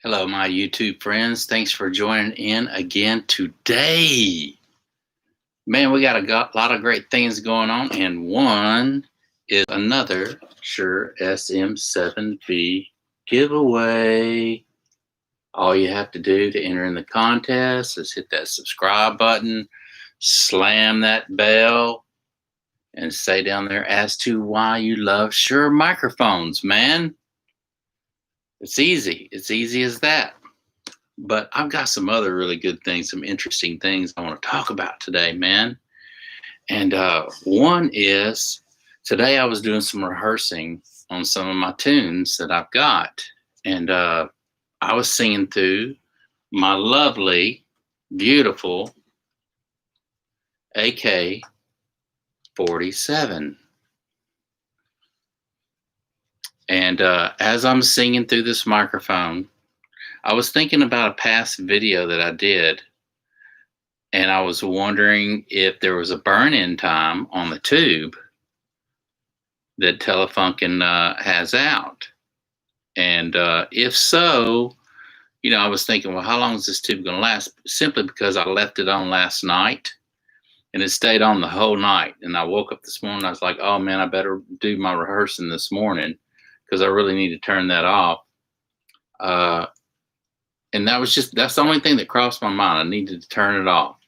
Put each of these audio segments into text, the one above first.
Hello, my YouTube friends. Thanks for joining in again today. Man, we got a lot of great things going on, and one is another Shure SM7B giveaway. All you have to do to enter in the contest is hit that subscribe button, slam that bell, and say down there as to why you love Shure microphones, man. It's easy. It's easy as that. But I've got some other really good things, some interesting things I want to talk about today, man. And one is today I was doing some rehearsing on some of my tunes that I've got. And I was singing through my lovely, beautiful AK-47. And as I'm singing through this microphone, I was thinking about a past video that I did, and I was wondering if there was a burn-in time on the tube that Telefunken has out. And if so, you know, I was thinking, well, how long is this tube going to last? Simply because I left it on last night, and it stayed on the whole night. And I woke up this morning, I was like, oh, man, I better do my rehearsing this morning because I really need to turn that off. And that's the only thing that crossed my mind. I needed to turn it off.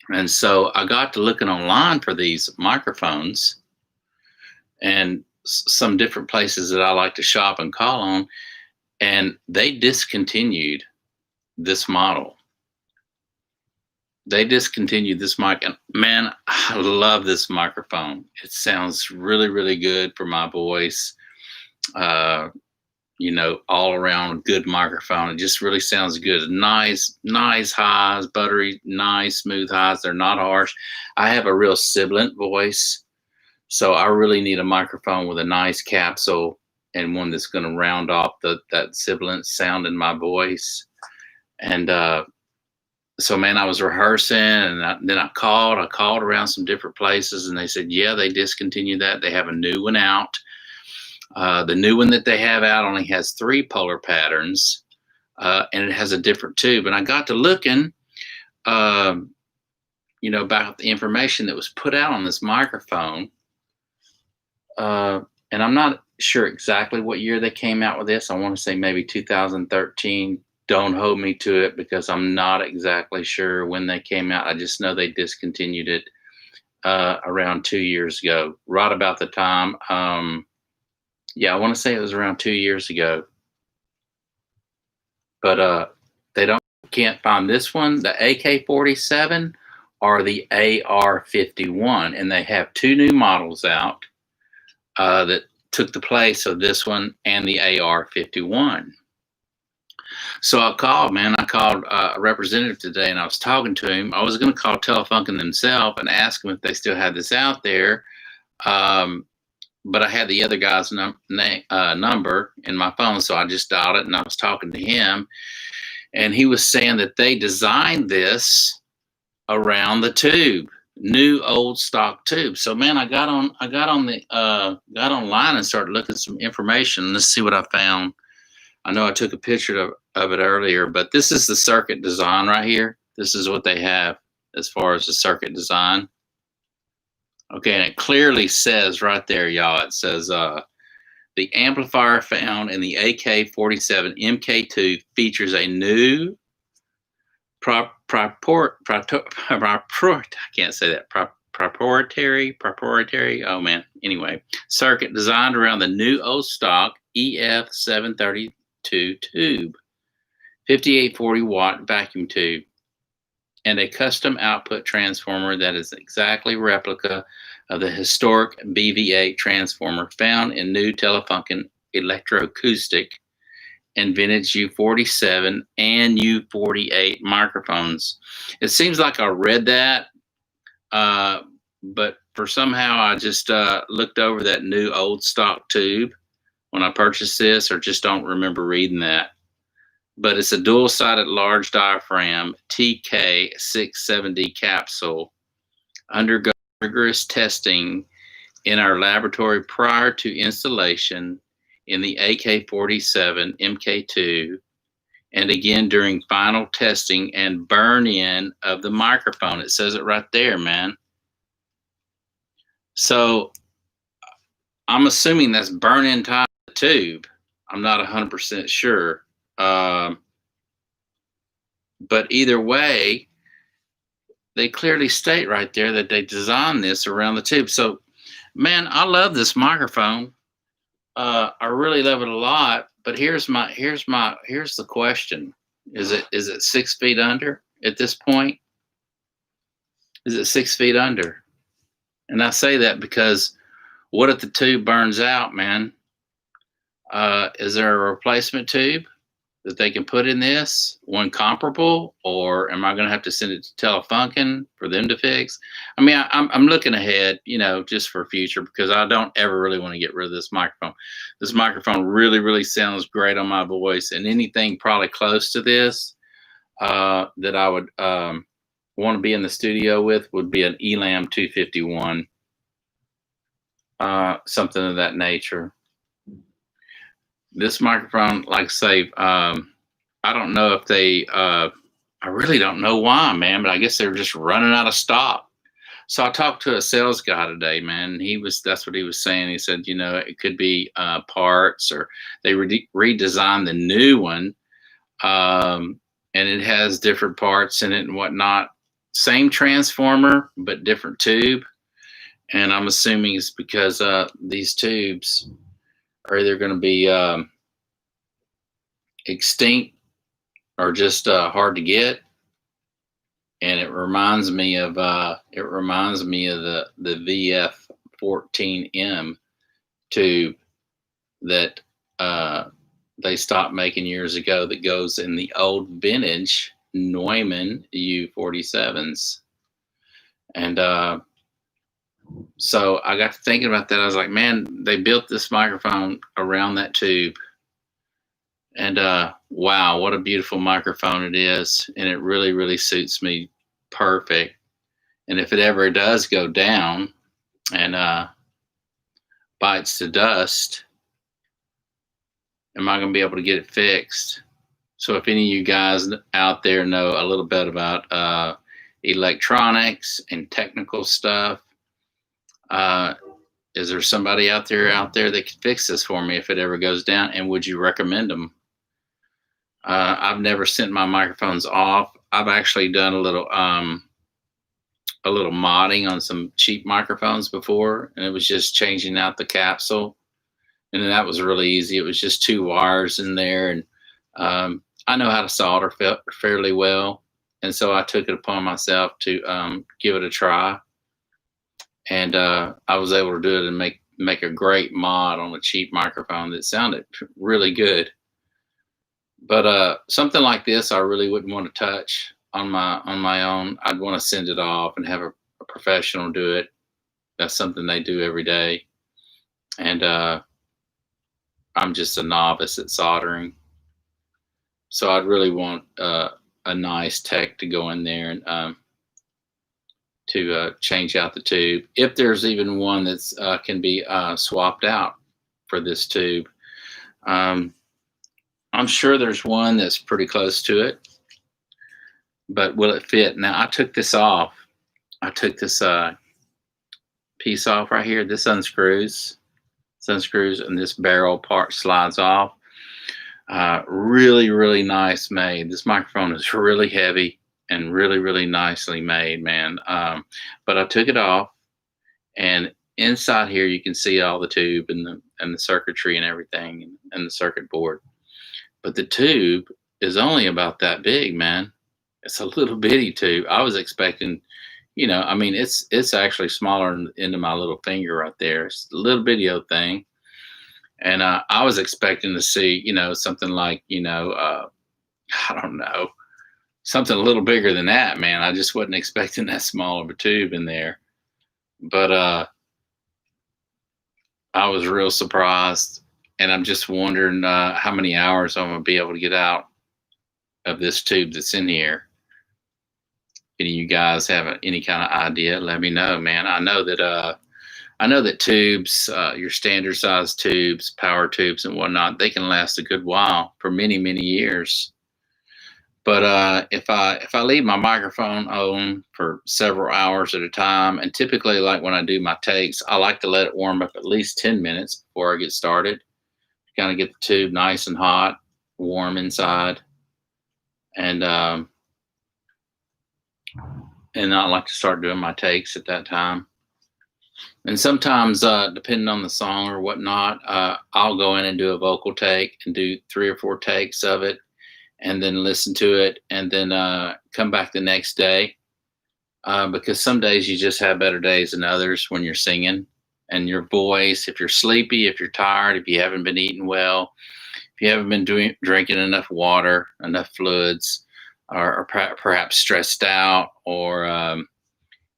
And so I got to looking online for these microphones and some different places that I like to shop and call on. And they discontinued this model. They discontinued this mic. And man, I love this microphone. It sounds really, really good for my voice. You know, all around good microphone. It just really sounds good. Nice highs, buttery, nice, smooth highs. They're not harsh. I have a real sibilant voice, so I really need a microphone with a nice capsule and one that's going to round off that sibilant sound in my voice. And so, man, I was rehearsing, and then I called around some different places, and they said, yeah, they discontinued that. They have a new one out. The new one that they have out only has 3 polar patterns, and it has a different tube. And I got to looking, you know, about the information that was put out on this microphone. And I'm not sure exactly what year they came out with this. I want to say maybe 2013. Don't hold me to it because I'm not exactly sure when they came out. I just know they discontinued it around 2 years ago, right about the time. Yeah, I want to say it was around 2 years ago. But they can't find this one, the AK-47 or the AR-51, and they have 2 new models out that took the place of this one and the AR-51. So I called a representative today, and I was talking to him. I was going to call Telefunken themselves and ask them if they still had this out there. But I had the other guy's number in my phone, so I just dialed it, and I was talking to him, and he was saying that they designed this around the tube, new old stock tube. So, man, I got online and started looking at some information. Let's see what I found. I know I took a picture of it earlier, but this is the circuit design right here. This is what they have as far as the circuit design. Okay, and it clearly says right there, y'all, it says the amplifier found in the AK-47 MkII features a new proprietary, oh man, anyway, circuit designed around the new old stock EF732 tube, 5840 watt vacuum tube, and a custom output transformer that is exactly replica of the historic BV8 transformer found in new Telefunken electroacoustic and vintage U47 and U48 microphones. It seems like I read that, but for somehow I just looked over that new old stock tube when I purchased this, or just don't remember reading that. But it's a dual-sided large diaphragm TK670 capsule, undergo rigorous testing in our laboratory prior to installation in the AK-47 MkII and again during final testing and burn-in of the microphone. It says it right there, man. So I'm assuming that's burn-in time of the tube. I'm not 100% sure. But either way, they clearly state right there that they designed this around the tube. So, man, I love this microphone. I really love it a lot. But here's the question: is it 6 feet under at this point? Is it 6 feet under? And I say that because what if the tube burns out, man? Is there a replacement tube that they can put in this, one comparable, or am I going to have to send it to Telefunken for them to fix? I mean, I'm looking ahead, you know, just for future, because I don't ever really want to get rid of this microphone. This microphone really, really sounds great on my voice, and anything probably close to this that I would want to be in the studio with would be an Elam 251, something of that nature. This microphone, like I say, I don't know if they, I really don't know why, man, but I guess they're just running out of stock. So I talked to a sales guy today, man. That's what he was saying. He said, you know, it could be parts, or they redesigned the new one, and it has different parts in it and whatnot. Same transformer, but different tube. And I'm assuming it's because these tubes are either going to be extinct or just hard to get. And it reminds me of the VF14M tube that they stopped making years ago, that goes in the old vintage Neumann U47s. And so I got to thinking about that. I was like, man, they built this microphone around that tube. And wow, what a beautiful microphone it is. And it really, really suits me perfect. And if it ever does go down and bites the dust, am I going to be able to get it fixed? So if any of you guys out there know a little bit about electronics and technical stuff, is there somebody out there that could fix this for me if it ever goes down? And would you recommend them? I've never sent my microphones off. I've actually done a little modding on some cheap microphones before, and it was just changing out the capsule, and that was really easy. It was just 2 wires in there, and I know how to solder fairly well, and so I took it upon myself to give it a try. And I was able to do it and make a great mod on a cheap microphone that sounded really good. But something like this, I really wouldn't want to touch on my own. I'd want to send it off and have a professional do it. That's something they do every day. And I'm just a novice at soldering. So I'd really want a nice tech to go in there and to change out the tube, if there's even one that's can be swapped out for this tube. I'm sure there's one that's pretty close to it, but will it fit? Now I took this off. I took this piece off right here. This unscrews. And this barrel part slides off. Really, really nice made. This microphone is really heavy and really, really nicely made, man. But I took it off, and inside here you can see all the tube and the circuitry and everything, and the circuit board. But the tube is only about that big, man. It's a little bitty tube. I was expecting, you know, I mean, it's actually smaller into my little finger right there. It's a little bitty old thing. And I was expecting to see, you know, something like, you know, I don't know, something a little bigger than that, man. I just wasn't expecting that small of a tube in there. But I was real surprised, and I'm just wondering how many hours I'm going to be able to get out of this tube that's in here. Any of you guys have any kind of idea? Let me know, man. I know that tubes, your standard size tubes, power tubes and whatnot, they can last a good while, for many, many years. But if I leave my microphone on for several hours at a time, and typically like when I do my takes, I like to let it warm up at least 10 minutes before I get started. Kind of get the tube nice and hot, warm inside, and I like to start doing my takes at that time. And sometimes, depending on the song or whatnot, I'll go in and do a vocal take and do 3 or 4 takes of it, and then listen to it, and then come back the next day. Because some days you just have better days than others when you're singing. And your voice, if you're sleepy, if you're tired, if you haven't been eating well, if you haven't been drinking enough water, enough fluids, or perhaps stressed out, or a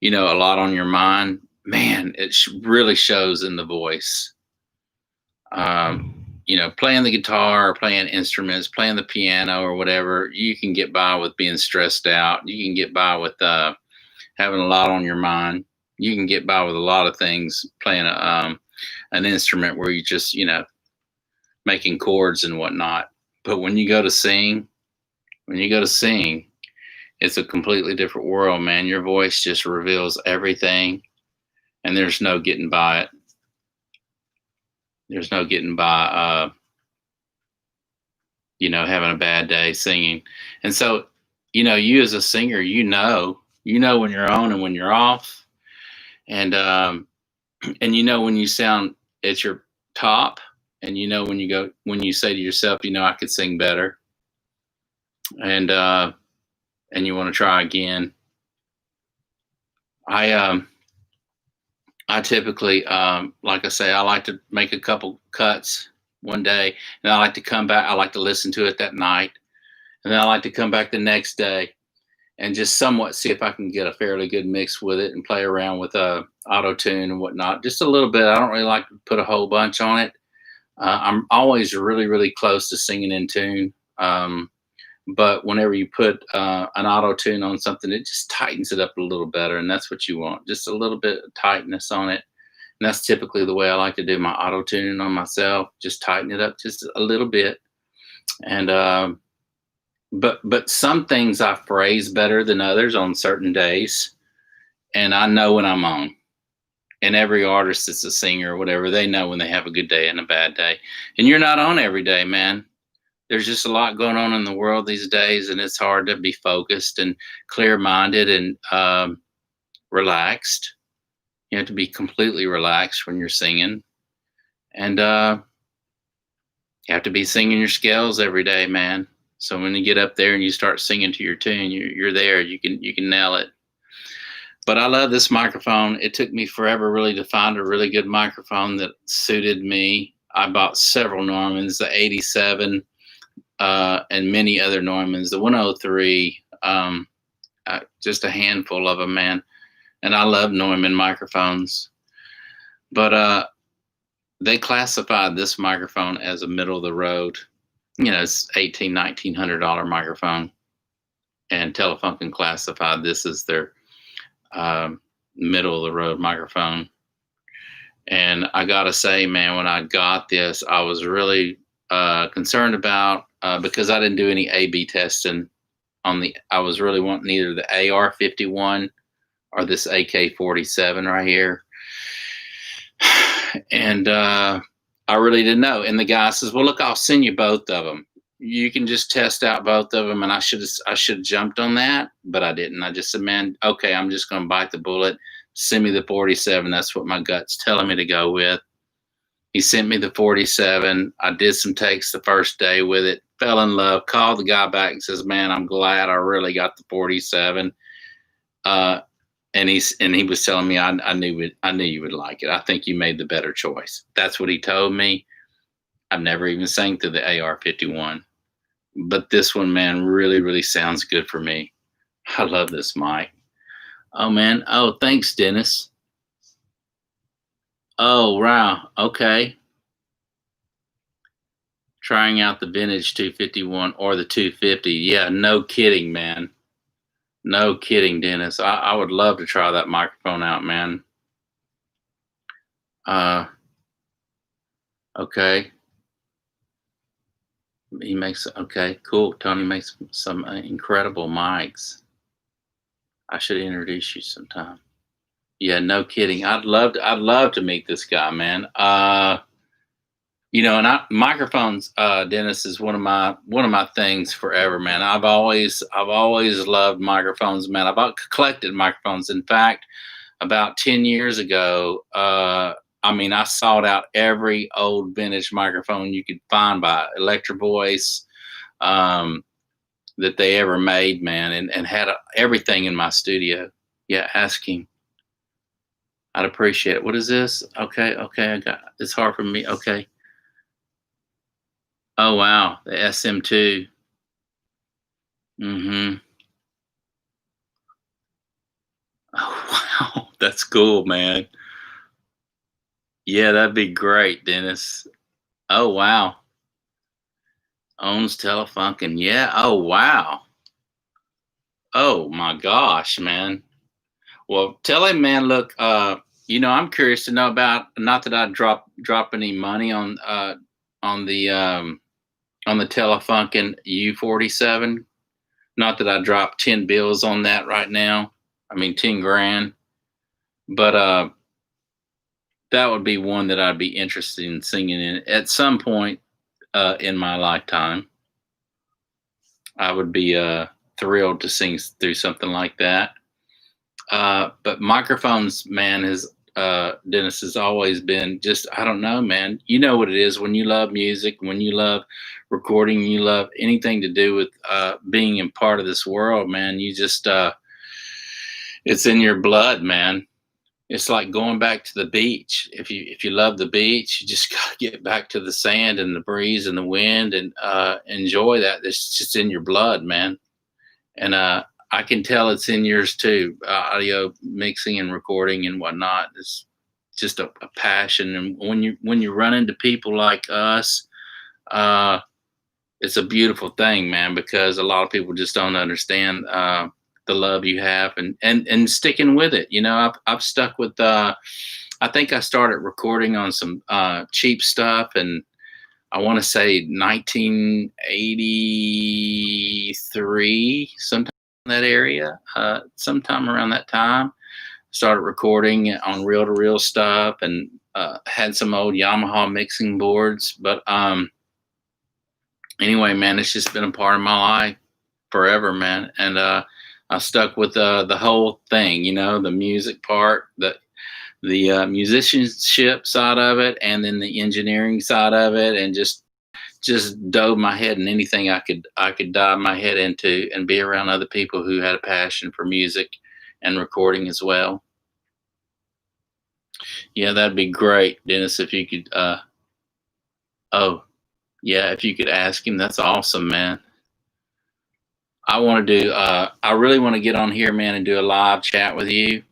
lot on your mind, man, it really shows in the voice. Playing the guitar or playing instruments, playing the piano or whatever, you can get by with being stressed out. You can get by with having a lot on your mind. You can get by with a lot of things playing an instrument where you just, making chords and whatnot. But when you go to sing, it's a completely different world, man. Your voice just reveals everything, and there's no getting by it. There's no getting by, having a bad day singing. And so, you as a singer, you know when you're on and when you're off, and when you sound at your top, and when you say to yourself, I could sing better, and you want to try again. I typically, like I say, I like to make a couple cuts one day, and I like to come back. I like to listen to it that night, and then I like to come back the next day and just somewhat see if I can get a fairly good mix with it and play around with auto tune and whatnot. Just a little bit. I don't really like to put a whole bunch on it. I'm always really, really close to singing in tune. But whenever you put an auto tune on something, it just tightens it up a little better, and that's what you want. Just a little bit of tightness on it. And that's typically the way I like to do my auto tuning on myself. Just tighten it up just a little bit. And but some things I phrase better than others on certain days, and I know when I'm on. And every artist that's a singer or whatever, they know when they have a good day and a bad day. And you're not on every day, man. There's just a lot going on in the world these days, and it's hard to be focused and clear-minded and relaxed. You have to be completely relaxed when you're singing, and you have to be singing your scales every day, man. So when you get up there and you start singing to your tune, you're there. You can nail it. But I love this microphone. It took me forever really to find a really good microphone that suited me. I bought several Neumanns, the 87, and many other Neumanns, the 103, just a handful of them, man. And I love Neumann microphones. But they classified this microphone as a middle of the road. It's $1,900 microphone. And Telefunken classified this as their middle of the road microphone. And I gotta say, man, when I got this, I was really concerned about because I didn't do any A/B testing I was really wanting either the AR-51 or this AK-47 right here. And I really didn't know. And the guy says, well, look, I'll send you both of them. You can just test out both of them. And I should have jumped on that, but I didn't. I just said, man, okay, I'm just going to bite the bullet. Send me the 47. That's what my gut's telling me to go with. He sent me the 47. I did some takes the first day with it, fell in love, called the guy back and says, man, I'm glad I really got the 47. And he was telling me, I knew you would like it. I think you made the better choice. That's what he told me. I've never even sang through the AR-51. But this one, man, really, really sounds good for me. I love this mic. Oh, man. Oh, thanks, Dennis. Oh, wow. Okay. Trying out the vintage 251 or the 250. Yeah, no kidding, man. No kidding, Dennis. I would love to try that microphone out, man. Okay. He makes okay, cool. Tony makes some incredible mics. I should introduce you sometime. Yeah, no kidding. I'd love to meet this guy, man. And microphones, Dennis, is one of my things forever, man. I've always loved microphones, man. I've collected microphones. In fact, about 10 years ago, I sought out every old vintage microphone you could find by Electro Voice that they ever made, man, and had everything in my studio. Yeah, ask him. I'd appreciate it. What is this? Okay, it's hard for me. Okay. Oh wow, the SM2. Mm-hmm. Oh wow, that's cool, man. Yeah, that'd be great, Dennis. Oh wow. Owns Telefunken. Yeah. Oh wow. Oh my gosh, man. Well, tell him, man. Look, I'm curious to know about. Not that I drop any money on the Telefunken U47. Not that I drop 10 bills on that right now. 10 grand. But that would be one that I'd be interested in singing in at some point in my lifetime. I would be thrilled to sing through something like that. But microphones, man, Dennis has always been just, I don't know, man. You know what it is when you love music, when you love recording, you love anything to do with being a part of this world, man. You just, it's in your blood, man. It's like going back to the beach. If you love the beach, you just gotta get back to the sand and the breeze and the wind and enjoy that. It's just in your blood, man. And I can tell it's in yours too. Audio mixing and recording and whatnot. It's just a passion. And when you run into people like us, it's a beautiful thing, man. Because a lot of people just don't understand the love you have and sticking with it. I've stuck with. I think I started recording on some cheap stuff, and I want to say 1983, sometime in that area. Sometime around that time, started recording on reel-to-reel stuff, and had some old Yamaha mixing boards. But anyway, man, it's just been a part of my life forever, man. And I stuck with the whole thing, the music part, the musicianship side of it, and then the engineering side of it, and just dove my head in anything I could dive my head into, and be around other people who had a passion for music and recording as well. Yeah, that'd be great, Dennis, if you could. If you could ask him, that's awesome, man. I want to do. I really want to get on here, man, and do a live chat with you.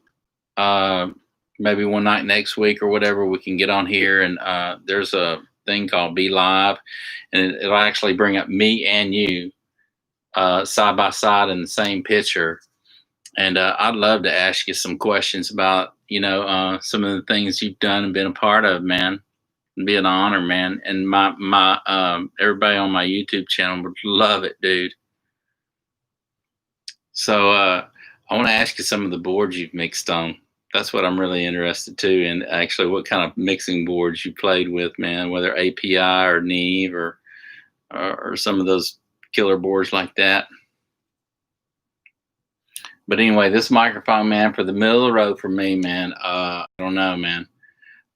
Maybe one night next week or whatever, we can get on here, and there's a thing called Be Live, and it'll actually bring up me and you side by side in the same picture. And I'd love to ask you some questions about some of the things you've done and been a part of, man. It'd be an honor, man. And my everybody on my YouTube channel would love it, dude. So I want to ask you some of the boards you've mixed on. That's what I'm really interested too in, actually, what kind of mixing boards you played with, man, whether API or Neve or some of those killer boards like that. But anyway, this microphone, man, for the middle of the road for me, man, I don't know, man.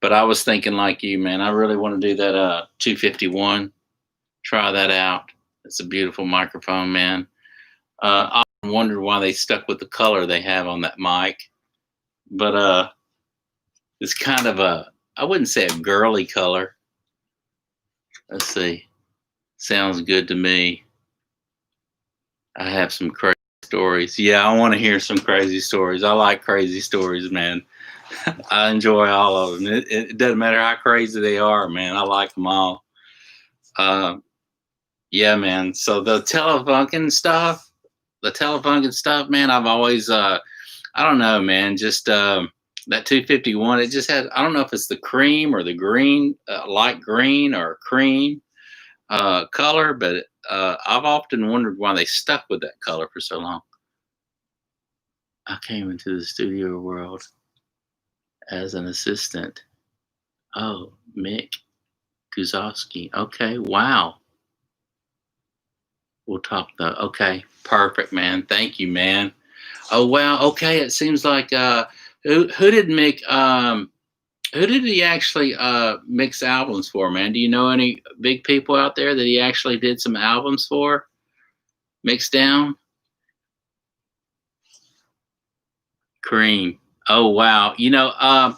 But I was thinking like you, man. I really want to do that 251. Try that out. It's a beautiful microphone, man. I wondered why they stuck with the color they have on that mic. But it's kind of I wouldn't say a girly color. Let's see. Sounds good to me. I have some crazy stories. Yeah, I want to hear some crazy stories. I like crazy stories, man. I enjoy all of them. It doesn't matter how crazy they are, man. I like them all. Yeah, man. So the Telefunken stuff, man, I've always, I don't know, man, just that 251, it just had, I don't know if it's the cream or the green, light green or cream. color, but I've often wondered why they stuck with that color for so long. I came into the studio world as an assistant. Oh, MICK, GUZAUSKI. Okay, wow. We'll talk though. Okay, perfect, man. Thank you, man. Oh wow. Okay, it seems like who did MICK who did he actually mix albums for, man? Do you know any big people out there that he actually did some albums for? Mixed down? Cream. Oh wow. You know,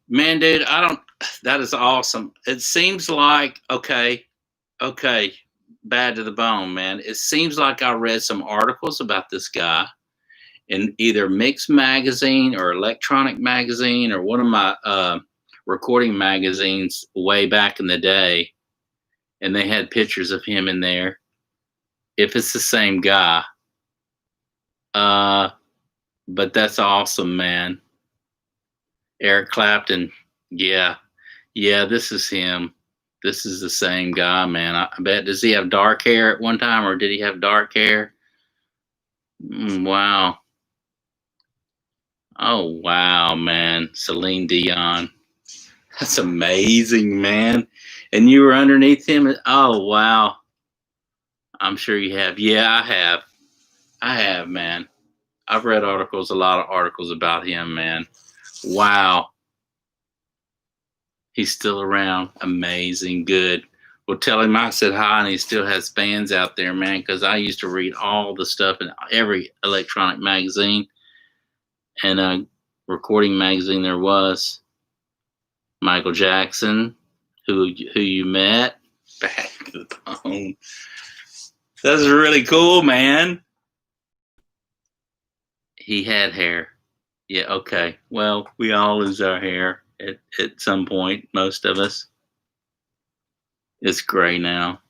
man, dude, that is awesome. It seems like okay, bad to the bone, man. It seems like I read some articles about this guy in either Mix magazine or Electronic magazine or one of my recording magazines way back in the day, and they had pictures of him in there. If it's the same guy, but that's awesome, man. Eric Clapton, yeah, this is him. This is the same guy, man. I bet. Does he have dark hair at one time, or did he have dark hair? Wow. Oh, wow, man. Celine Dion. That's amazing, man. And you were underneath him? Oh, wow. I'm sure you have. Yeah, I have. I have, man. I've read articles, a lot of articles about him, man. Wow. He's still around. Amazing. Good. Well, tell him I said hi, and he still has fans out there, man, because I used to read all the stuff in every electronic magazine and recording magazine there was. Michael Jackson, who you met. Back to the bone. That's really cool, man. He had hair. Yeah, okay. Well, we all lose our hair at some point, most of us. It's gray now.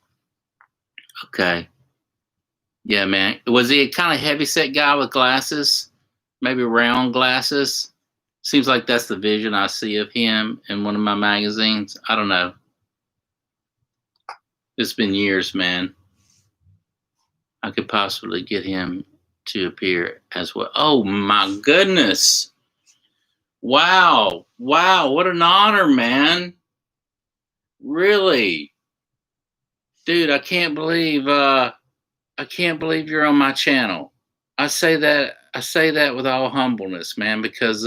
Okay. Yeah, man. Was he a kind of heavyset guy with glasses? Maybe round glasses? Seems like that's the vision I see of him in one of my magazines. I don't know. It's been years, man. I could possibly get him to appear as well. Oh, my goodness. Wow. Wow. What an honor, man. Really. Dude, I can't believe you're on my channel. I say that with all humbleness, man, because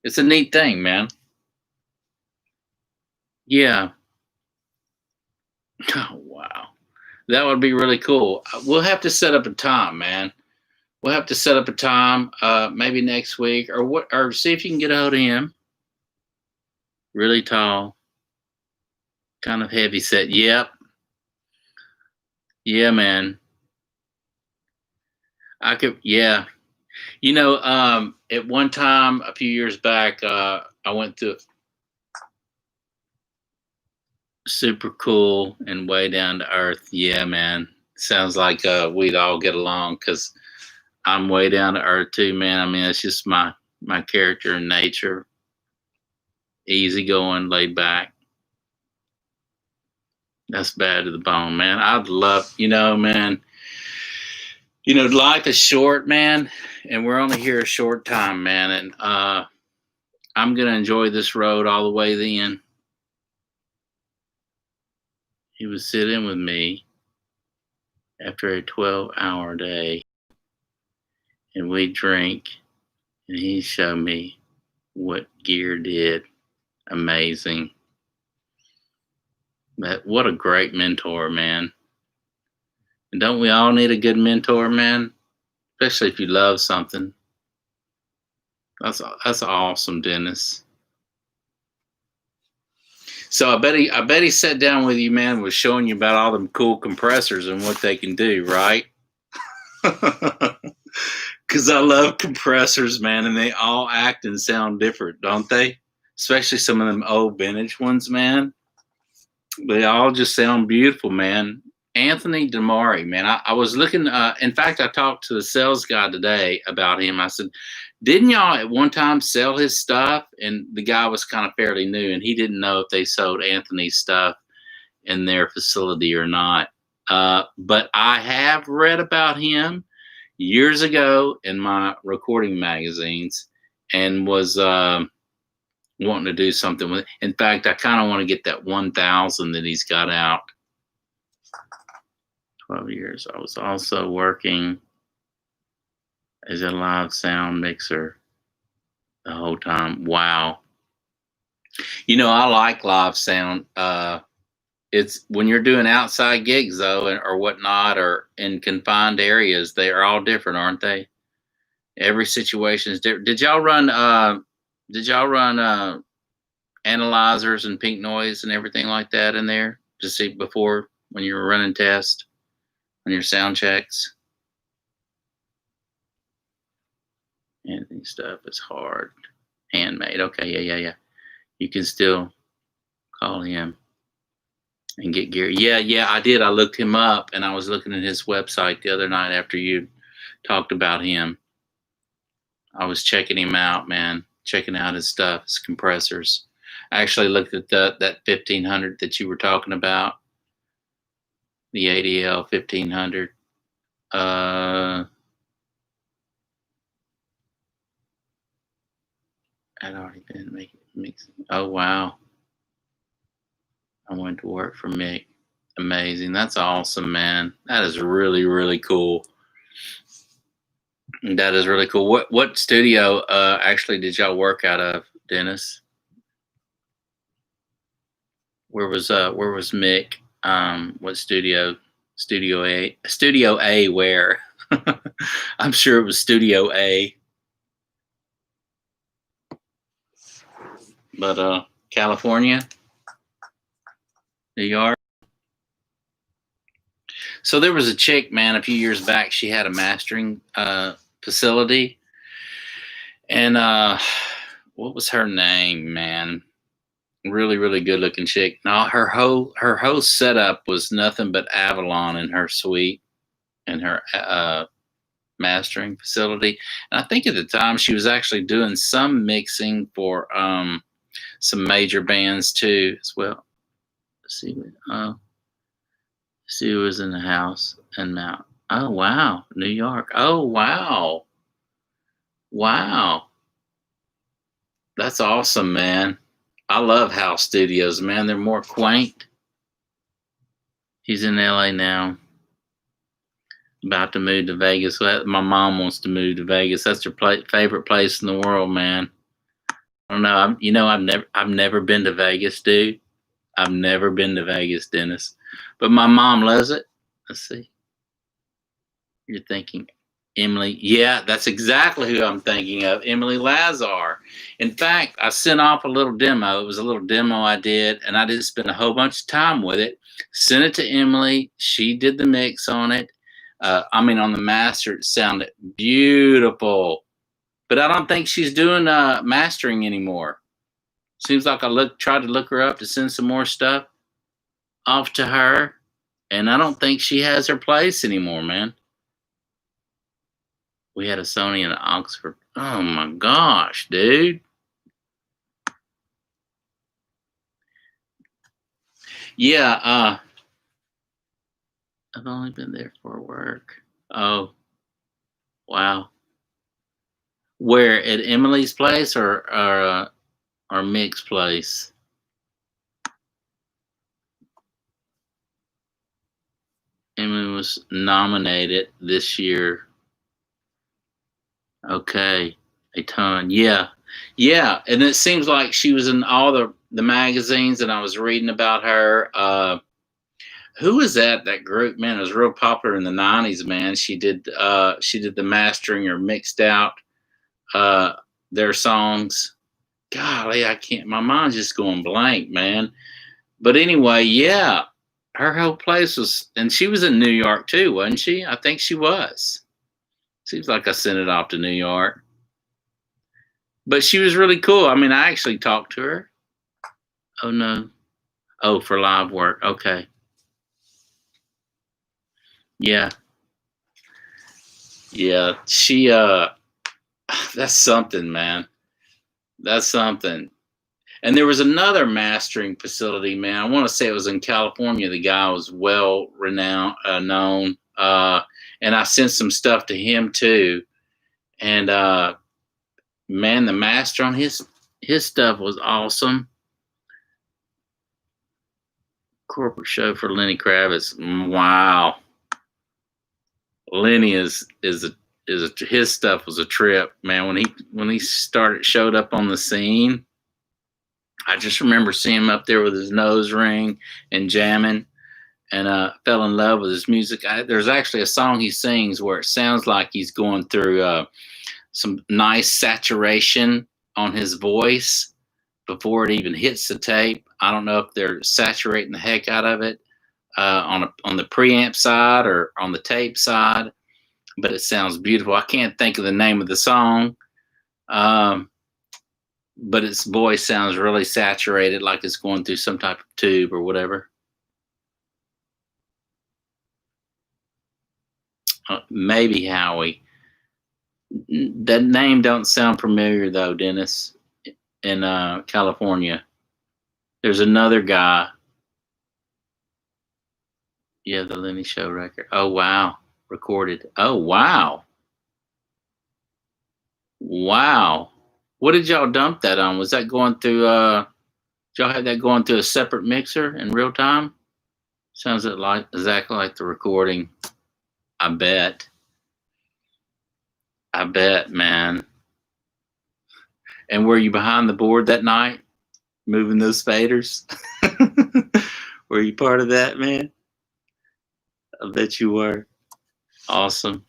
it's a neat thing, man. Yeah. Oh, wow. That would be really cool. We'll have to set up a time, man. We'll have to set up a time, maybe next week, or see if you can get a hold of him. Really tall, kind of heavy set. Yep. Yeah, man. I could. Yeah. You know, at one time a few years back, I went to super cool and way down to earth. Yeah, man. Sounds like we'd all get along because I'm way down to earth too, man. I mean, it's just my character and nature. Easy going, laid back. That's bad to the bone, man. I'd love, man. Life is short, man, and we're only here a short time, man. And I'm gonna enjoy this road all the way then. He would sit in with me after a 12-hour day, and we'd drink, and he'd show me what gear did. Amazing. What a great mentor, man. And don't we all need a good mentor, man? Especially if you love something. That's awesome, Dennis. So I bet he sat down with you, man, was showing you about all them cool compressors and what they can do, right? Because I love compressors, man, and they all act and sound different, don't they? Especially some of them old vintage ones, man. They all just sound beautiful, man. Anthony Damari, man. I was looking, in fact, I talked to the sales guy today about him. I said, didn't y'all at one time sell his stuff? And the guy was kind of fairly new, and he didn't know if they sold Anthony's stuff. in their facility or not. But I have read about him years ago in my recording magazines and was wanting to do something with it. In fact, I kind of want to get that 1000 that he's got out. 12 years. I was also working as a live sound mixer the whole time. Wow. You know, I like live sound. It's when you're doing outside gigs though, or whatnot, or in confined areas, they are all different, aren't they? Every situation is different. Did y'all run analyzers and pink noise and everything like that in there to see before when you were running tests on your sound checks? Anything stuff is hard. Handmade. Okay, yeah. You can still call him and get Gary. Yeah, I did. I looked him up and I was looking at his website the other night after you talked about him. I was checking him out, man. Checking out his stuff, his compressors. I actually looked at that 1500 that you were talking about. The ADL 1500. I'd already been mixing. Oh, wow. I went to work for MICK. Amazing. That's awesome, man. That is really, really cool. That is really cool. What studio actually did y'all work out of, Dennis? Where was MICK? What studio? Studio A. Studio A where? I'm sure it was Studio A. But California, New York. So there was a chick, man, a few years back. She had a mastering facility, and what was her name, man? Really, really good looking chick. Now her whole setup was nothing but Avalon in her suite, in her mastering facility. And I think at the time she was actually doing some mixing for some major bands too as well. Let's see, see who was in the house and Mount. Oh wow, New York. Oh wow, wow, that's awesome, man. I love house studios, man. They're more quaint. He's in LA now. About to move to Vegas. My mom wants to move to Vegas. That's her favorite place in the world, man. I don't know. I've never been to Vegas, dude. I've never been to Vegas, Dennis. But my mom loves it. Let's see. You're thinking Emily. Yeah, that's exactly who I'm thinking of. Emily Lazar. In fact, I sent off a little demo. It was a little demo I did, and I didn't spend a whole bunch of time with it. Sent it to Emily. She did the mix on it. On the master, it sounded beautiful. But I don't think she's doing mastering anymore. Seems like I tried to look her up to send some more stuff off to her, and I don't think she has her place anymore, man. We had a Sony in Oxford. Oh my gosh, dude. Yeah, I've only been there for work. Oh, wow. Where, at Emily's place or Mick's place? Emily was nominated this year. Okay, a ton. Yeah, and it seems like she was in all the magazines, and I was reading about her. Who was that group, man? It was real popular in the 90s, man. She did the mastering or mixed out their songs. Golly, I can't. My mind's just going blank, man. But anyway, yeah, her whole place was, and she was in New York too, wasn't she? I think she was. Seems like I sent it off to New York. But she was really cool. I actually talked to her. Oh, no. Oh, for live work. Okay. Yeah. Yeah. She, that's something, man. That's something. And there was another mastering facility, man. I want to say it was in California. The guy was well renowned, known, and I sent some stuff to him too. And man, the master on his stuff was awesome. Corporate show for Lenny Kravitz. Wow, Lenny is his stuff was a trip, man. When he showed up on the scene, I just remember seeing him up there with his nose ring and jamming, and fell in love with his music. There's actually a song he sings where it sounds like he's going through some nice saturation on his voice before it even hits the tape. I don't know if they're saturating the heck out of it on the preamp side or on the tape side, but it sounds beautiful. I can't think of the name of the song, but its voice sounds really saturated, like it's going through some type of tube or whatever. Maybe Howie. That name don't sound familiar though, Dennis. In California, there's another guy. Yeah, the Lenny Show record. Oh wow, recorded. Oh wow, wow. What did y'all dump that on? Was that going through? Did y'all have that going through a separate mixer in real time? Sounds like exactly like the recording. I bet. I bet, man. And were you behind the board that night, moving those faders? Were you part of that, man? I bet you were. Awesome.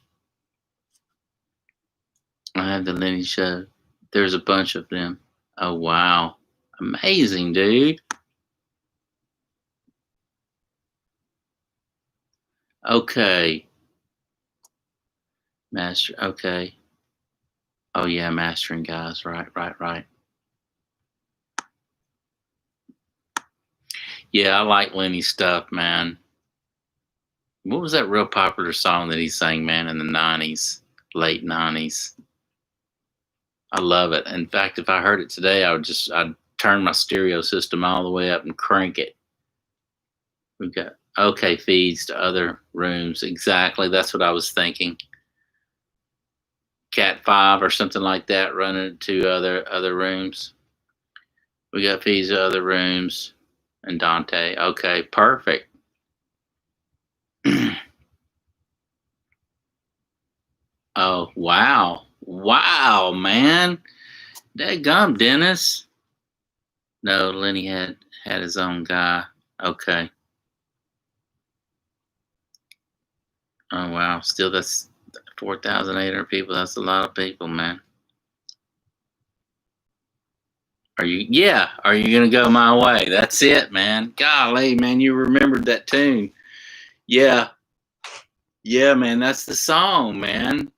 I have the Lenny Show. There's a bunch of them. Oh, wow. Amazing, dude. Okay. Master, okay. Oh, yeah, mastering guys. Right. Yeah, I like Lenny's stuff, man. What was that real popular song that he sang, man, in the 90s, late 90s? I love it. In fact, if I heard it today, I'd turn my stereo system all the way up and crank it. We've got okay feeds to other rooms. Exactly. That's what I was thinking. Cat 5 or something like that, running to other rooms. We got feeds to other rooms and Dante. Okay, perfect. Oh, wow. Wow, man. Dadgum, Dennis. No, Lenny had his own guy. Okay. Oh, wow. Still, that's 4,800 people. That's a lot of people, man. Are you going to go my way? That's it, man. Golly, man, you remembered that tune. Yeah. Yeah, man, that's the song, man.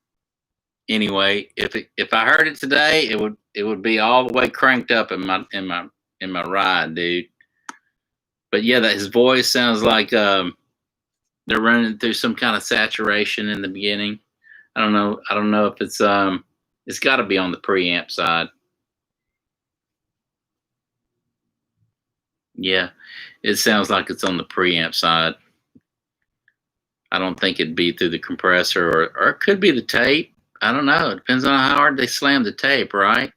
Anyway, if I heard it today, it would be all the way cranked up in my ride, dude. But yeah, that his voice sounds like they're running through some kind of saturation in the beginning. I don't know if it's got to be on the preamp side. Yeah, it sounds like it's on the preamp side. I don't think it'd be through the compressor, or it could be the tape. I don't know. It depends on how hard they slam the tape, right?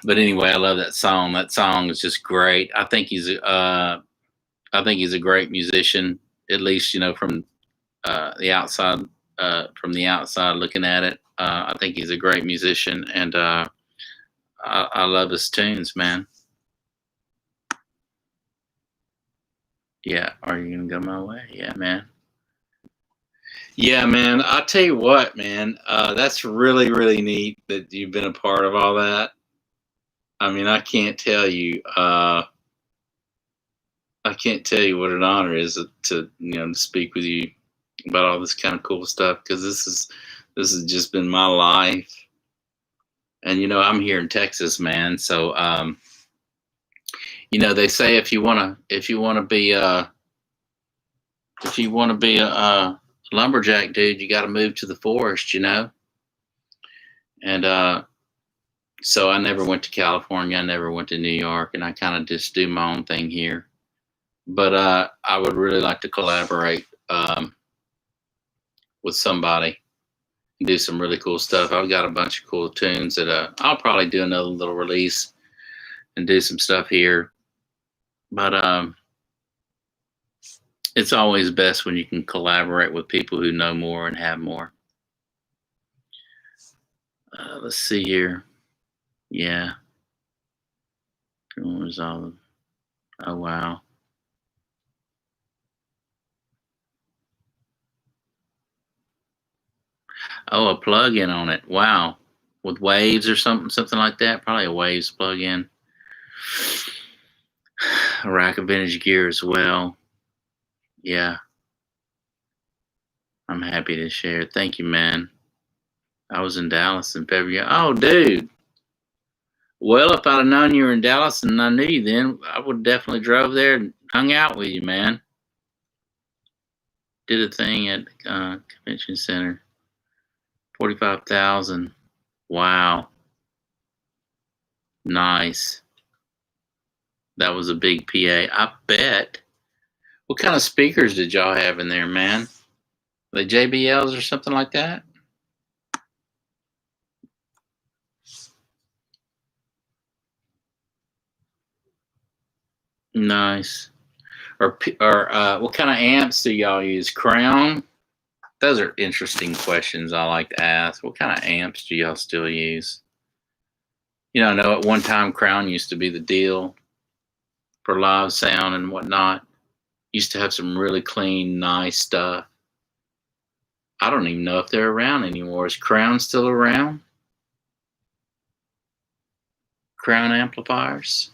But anyway, I love that song. That song is just great. I think he's a great musician, at least, from the outside. From the outside looking at it, I think he's a great musician, and I love his tunes, man. Yeah, are you gonna go my way? Yeah, man. Yeah, man. I'll tell you what, man. That's really, really neat that you've been a part of all that. I mean, I can't tell you. I can't tell you what an honor it is to to speak with you about all this kind of cool stuff, because this has just been my life. And I'm here in Texas, man. So they say if you want to be a lumberjack, dude, you got to move to the forest, and So I never went to California. I never went to New York, and I kind of just do my own thing here. But I would really like to collaborate with somebody and do some really cool stuff. I've got a bunch of cool tunes that I'll probably do another little release and do some stuff here. But it's always best when you can collaborate with people who know more and have more. Let's see here. Yeah. Oh, wow. Oh, a plug-in on it. Wow. With waves or something like that. Probably a waves plug-in. A rack of vintage gear as well. Yeah. I'm happy to share. Thank you, man. I was in Dallas in February. Oh, dude. Well, if I'd have known you were in Dallas and I knew you then, I would definitely drove there and hung out with you, man. Did a thing at Convention Center. 45,000. Wow. Nice. That was a big PA. I bet. What kind of speakers did y'all have in there, man? Are they JBLs or something like that? Nice. Or what kind of amps do y'all use? Crown? Those are interesting questions I like to ask. What kind of amps do y'all still use? You know, I know at one time Crown used to be the deal for live sound and whatnot. Used to have some really clean, nice stuff. I don't even know if they're around anymore. Is Crown still around? Crown amplifiers?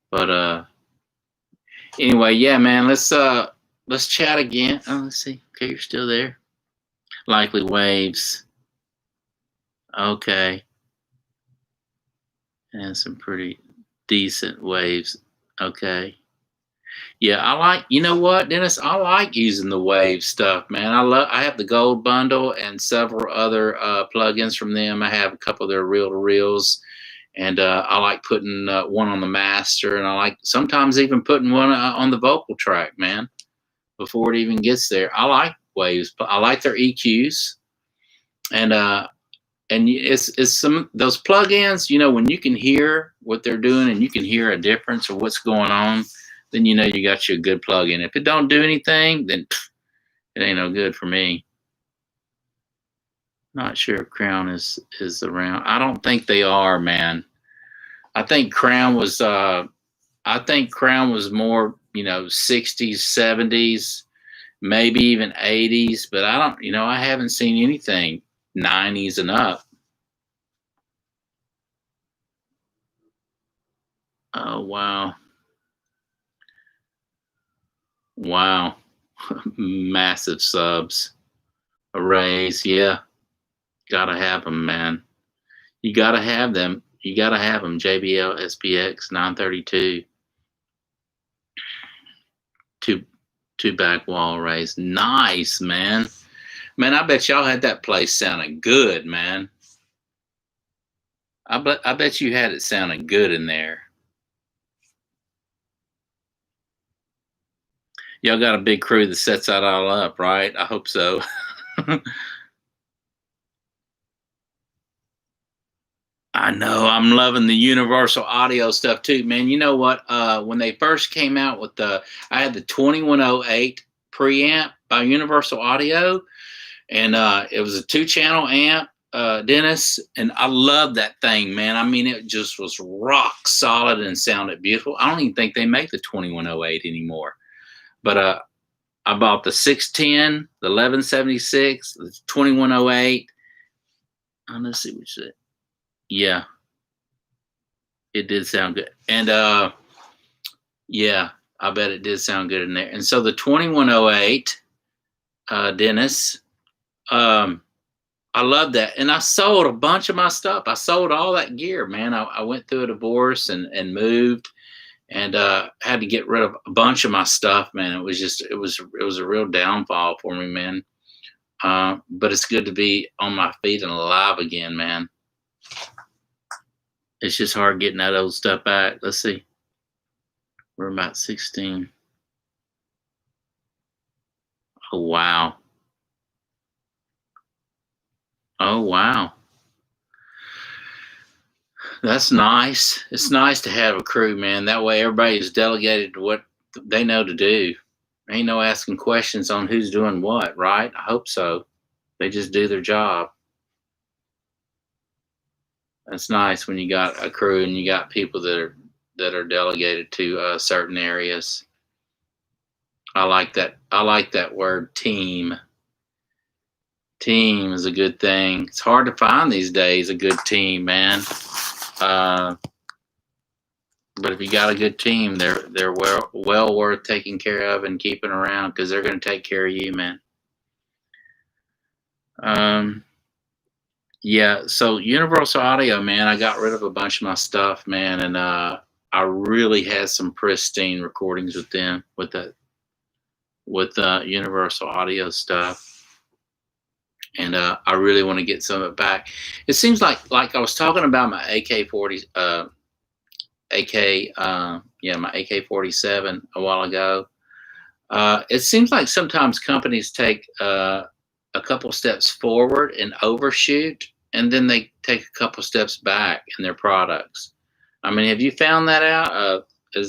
But anyway, yeah, man, let's chat again. Oh, let's see. Okay, you're still there. Likely waves. Okay. And some pretty decent waves. Okay. Yeah, I like, you know what, Dennis? I like using the wave stuff, man. I have the gold bundle and several other plugins from them. I have a couple of their reel-to-reels, and I like putting one on the master, and I like sometimes even putting one on the vocal track, man, before it even gets there. I like waves. I like their EQs, and it's some those plugins, you know, when you can hear what they're doing and you can hear a difference of what's going on, then you know you got you a good plug-in. If it don't do anything, then it ain't no good for me. Not sure if Crown is around. I don't think they are, man. I think Crown was more, you know, 60s, 70s, maybe even 80s, but I don't, you know, I haven't seen anything 90s and up. Oh, wow. Wow. Massive subs. Arrays, yeah. Gotta have them, man. You gotta have them. You gotta have them. JBL SPX 932. Two back wall arrays. Nice, man. Man, I bet y'all had that place sounding good, man. I bet you had it sounding good in there. Y'all got a big crew that sets that all up, right? I hope so. I know. I'm loving the universal audio stuff too, man. You know what? When they first came out with I had the 2108 preamp by Universal Audio, and it was a 2-channel amp, Dennis, and I love that thing, man. I mean, it just was rock solid and sounded beautiful. I don't even think they make the 2108 anymore, but I bought the 610, the 1176, the 2108. Let's see what you said. Yeah, it did sound good. And yeah, I bet it did sound good in there. And so the 2108, Dennis, I love that. And I sold a bunch of my stuff. I sold all that gear, man. I went through a divorce and moved, and had to get rid of a bunch of my stuff, man. It was a real downfall for me, man. But it's good to be on my feet and alive again, man. It's just hard getting that old stuff back. Let's see. We're about 16. Oh, wow. Oh, wow. That's nice. It's nice to have a crew, man. That way everybody is delegated to what they know to do. Ain't no asking questions on who's doing what, right? I hope so. They just do their job. That's nice when you got a crew and you got people that are delegated to certain areas. I like that. I like that word, team. Team is a good thing. It's hard to find these days a good team, man. But if you got a good team, they're well worth taking care of and keeping around because they're going to take care of you, man. Yeah. So Universal Audio, man, I got rid of a bunch of my stuff, man, and I really had some pristine recordings with them with Universal Audio stuff. And I really want to get some of it back. It seems like I was talking about my my AK-47 a while ago. It seems like sometimes companies take a couple steps forward and overshoot, and then they take a couple steps back in their products. I mean, have you found that out? Do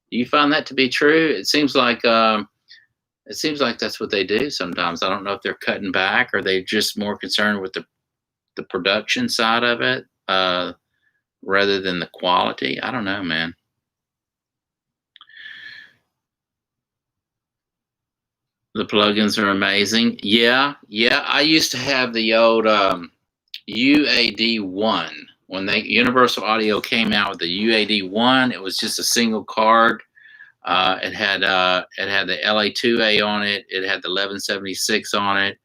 you find that to be true? It seems like that's what they do sometimes. I don't know if they're cutting back or they're just more concerned with the production side of it rather than the quality. I don't know, man. The plugins are amazing. Yeah. I used to have the old UAD1 when Universal Audio came out with the UAD1. It was just a single card. It had the LA2A on it. It had the 1176 on it.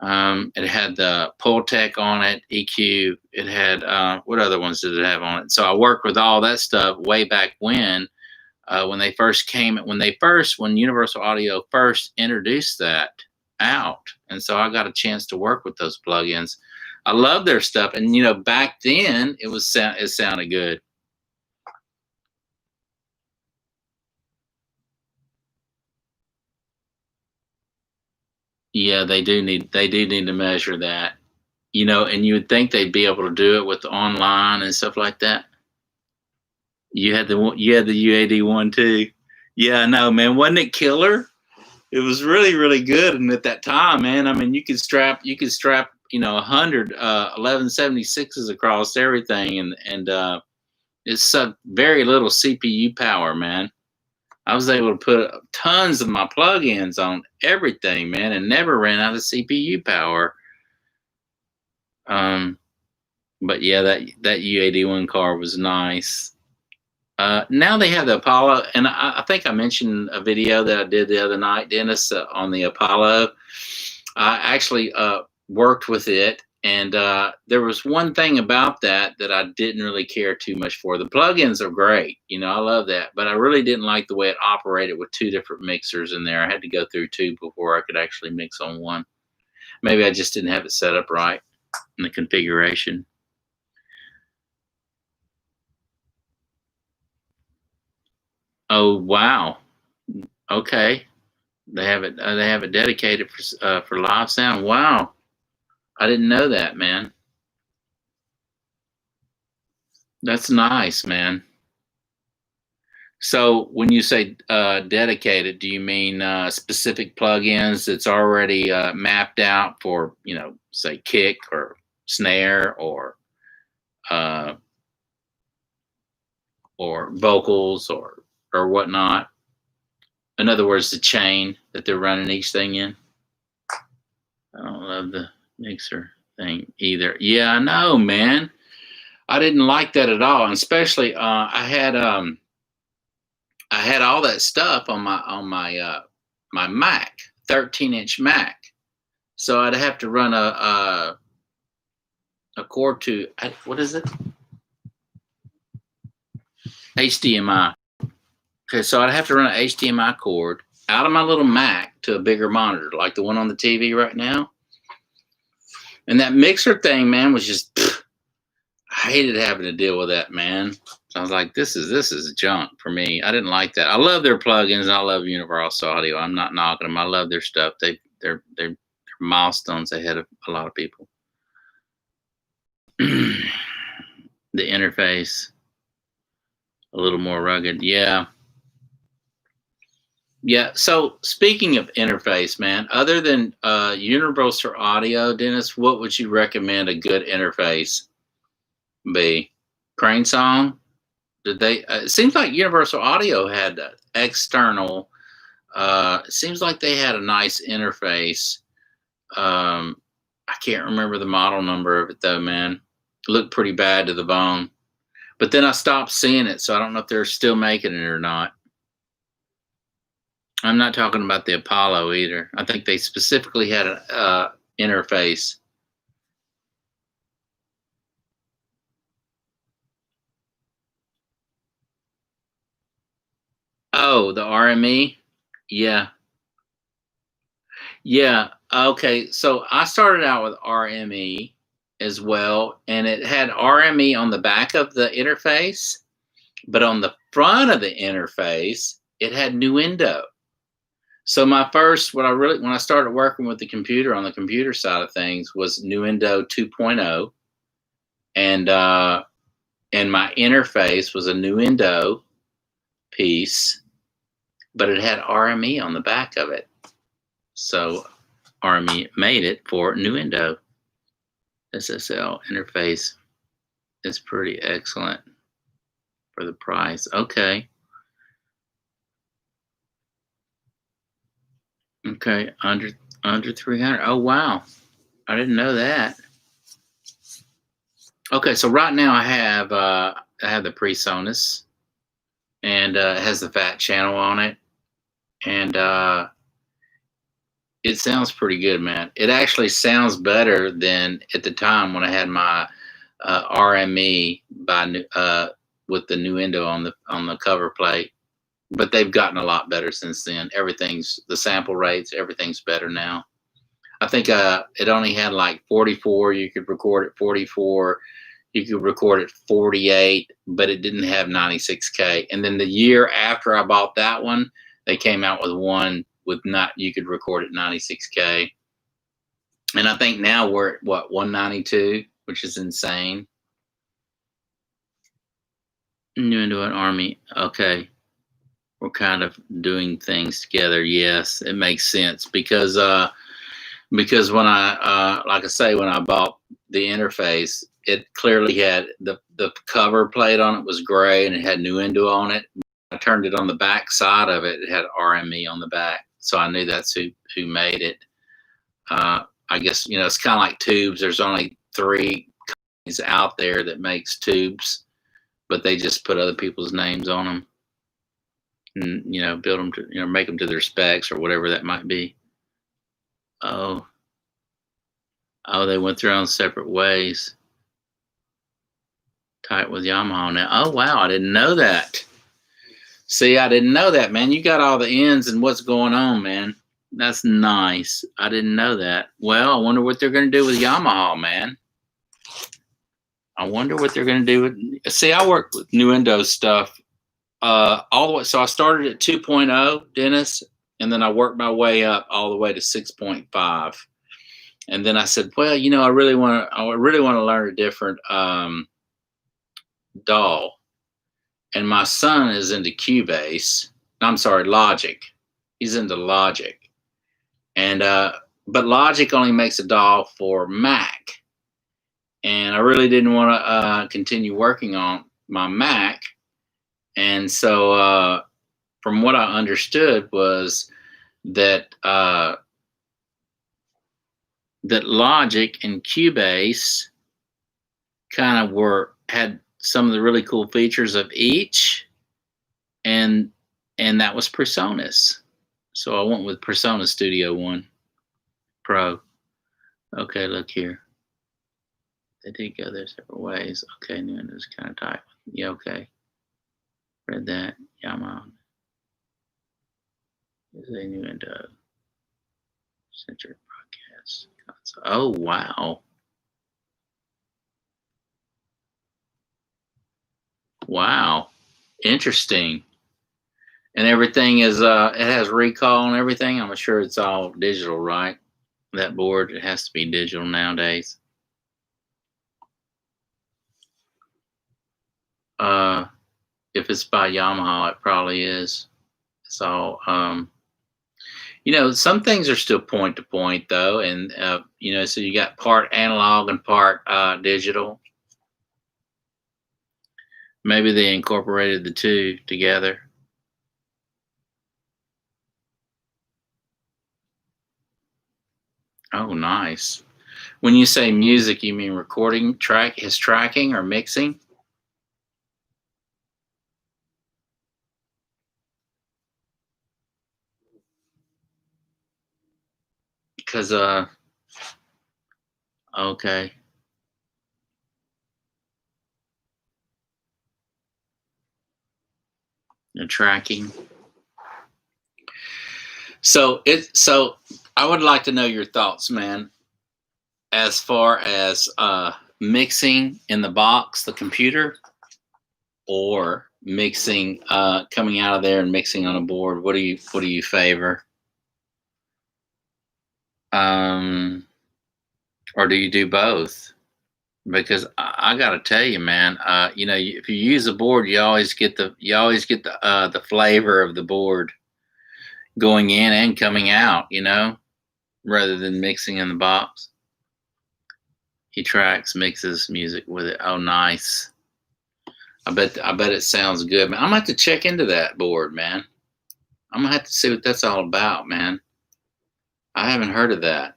It had the Pultec on it, EQ. It had what other ones did it have on it? So I worked with all that stuff way back when Universal Audio first introduced that out, and so I got a chance to work with those plugins. I love their stuff, and back then it sounded good. Yeah, they do need to measure that, and you would think they'd be able to do it with online and stuff like that. You had the UAD1 too. Yeah, I know, man. Wasn't it killer? It was really, really good. And at that time, man, I mean, you could strap 100 1176s across everything, and it sucked very little CPU power, man. I was able to put tons of my plugins on everything, man, and never ran out of CPU power. But yeah, that UAD1 car was nice. Now they have the Apollo, and I think I mentioned a video that I did the other night, Dennis, on the Apollo. I actually worked with it, and there was one thing about that I didn't really care too much for. The plugins are great, I love that, but I really didn't like the way it operated with two different mixers in there. I had to go through two before I could actually mix on one. Maybe I just didn't have it set up right in the configuration. Oh wow! Okay, they have it. They have it dedicated for live sound. Wow, I didn't know that, man. That's nice, man. So when you say dedicated, do you mean specific plugins that's already mapped out for, say kick or snare or vocals or whatnot? In other words, the chain that they're running each thing in. I don't love the mixer thing either. Yeah, I know, man. I didn't like that at all, and especially I had all that stuff on my my Mac, 13-inch Mac. So I'd have to run a cord to what is it? HDMI. Okay, so I'd have to run an HDMI cord out of my little Mac to a bigger monitor, like the one on the TV right now. And that mixer thing, man, was just, I hated having to deal with that, man. So I was like, this is junk for me. I didn't like that. I love their plugins. I love Universal Audio. I'm not knocking them. I love their stuff. They're milestones ahead of a lot of people. The interface, a little more rugged. Yeah. Yeah. So speaking of interface, man, other than Universal Audio, Dennis, what would you recommend a good interface be? Crane Song? Did they? It seems like Universal Audio had external. It seems like they had a nice interface. I can't remember the model number of it though, man. It looked pretty bad to the bone. But then I stopped seeing it, so I don't know if they're still making it or not. I'm not talking about the Apollo either. I think they specifically had an interface. Oh, the RME? Yeah. Yeah. Okay. So I started out with RME as well, and it had RME on the back of the interface, but on the front of the interface, it had Nuendo. So my first, when I started working with the computer on the computer side of things was Nuendo 2.0, and my interface was a Nuendo piece, but it had RME on the back of it. So RME made it for Nuendo. SSL interface is pretty excellent for the price. Okay. Okay, under 300. Oh wow, I didn't know that. Okay, so right now I have the PreSonus, and it has the fat channel on it, and it sounds pretty good, man. It actually sounds better than at the time when I had my RME with the Nuendo on the cover plate. But they've gotten a lot better since then. The sample rates, everything's better now. I think it only had like 44. You could record at 44. You could record at 48, but it didn't have 96K. And then the year after I bought that one, they came out with one with you could record at 96K. And I think now we're at what, 192, which is insane. Nuendo and Army. Okay. We're kind of doing things together. Yes, it makes sense because when I like I say, when I bought the interface, it clearly had the cover plate on it was gray and it had Nuendo on it. I turned it on the back side of it. It had RME on the back, so I knew that's who made it. I guess it's kind of like tubes. There's only 3 companies out there that makes tubes, but they just put other people's names on them. And build them to make them to their specs or whatever that might be. Oh, they went their own separate ways. Tight with Yamaha now. Oh wow, I didn't know that. See, I didn't know that, man. You got all the ends and what's going on, man. That's nice. I didn't know that. Well, I wonder what they're going to do with Yamaha, man. I wonder what they're going to do with. See, I work with Nuendo stuff. All the way. So I started at 2.0, Dennis, and then I worked my way up all the way to 6.5. And then I said, well, I really want to learn a different DAW. And my son is into Cubase. I'm sorry, Logic. He's into Logic. And but Logic only makes a DAW for Mac. And I really didn't want to continue working on my Mac. And so from what I understood was that that Logic and Cubase kind of had some of the really cool features of each, and that was PreSonus. So I went with PreSonus Studio One Pro. Okay, look here. They did go their separate ways. Okay, Nuendo's kind of tight. Yeah, okay. Read that. Yamaha. Is a new window. Center broadcast console. Oh wow. Wow. Interesting. And everything is it has recall and everything. I'm sure it's all digital, right? That board, it has to be digital nowadays. If it's by Yamaha, it probably is. It's all you know, some things are still point to point though, and you know, so you got part analog and part digital. Maybe they incorporated the two together. Oh, nice. When you say music, you mean recording tracking or mixing? Because okay. The tracking. So I would like to know your thoughts, man, as far as mixing in the box, the computer, or mixing coming out of there and mixing on a board. What do you favor? Or do you do both? Because I got to tell you, man, you know, if you use a board, you always get the flavor of the board going in and coming out, you know, rather than mixing in the box. He tracks, mixes music with it. Oh, nice. I bet it sounds good, man. I'm gonna have to check into that board, man. I'm gonna have to see what that's all about, man. I haven't heard of that.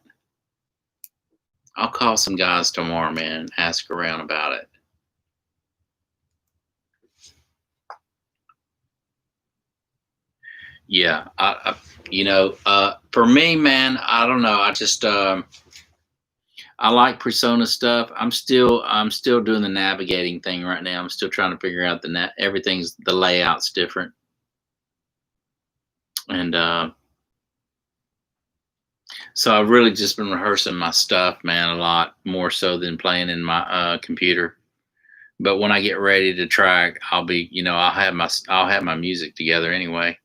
I'll call some guys tomorrow, man, and ask around about it. Yeah, you know, for me, man, I don't know. I just I like persona stuff. I'm still doing the navigating thing right now. I'm still trying to figure out everything's the layout's different, and so I've really just been rehearsing my stuff, man, a lot more so than playing in my computer. But when I get ready to track, I'll be, you know, I'll have my music together anyway.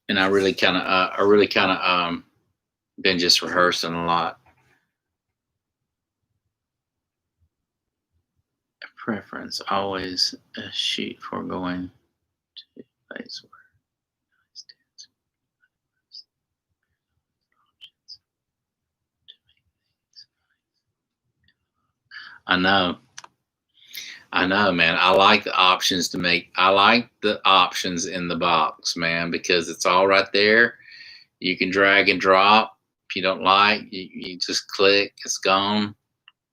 And I really kind of been just rehearsing a lot. Preference always a sheet for going to a place where I know. I know, man. I like the options to make. I like the options in the box, man, because it's all right there. You can drag and drop. If you don't like, you just click. It's gone.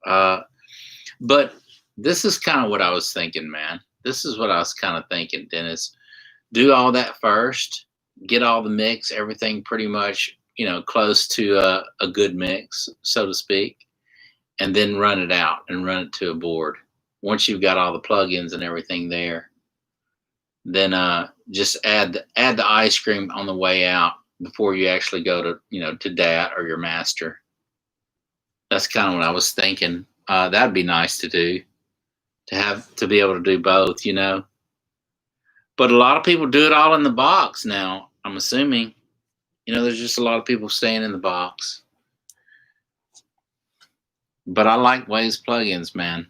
But this is kind of what I was thinking, man. This is what I was kind of thinking, Dennis. Do all that first. Get all the mix, everything pretty much, you know, close to a good mix, so to speak, and then run it out and run it to a board. Once you've got all the plugins and everything there, then just add the ice cream on the way out before you actually go to, you know, to DAT or your master. That's kind of what I was thinking. That'd be nice to do, to be able to do both, you know. But a lot of people do it all in the box now, I'm assuming. You know, there's just a lot of people staying in the box. But I like Waves plugins, man.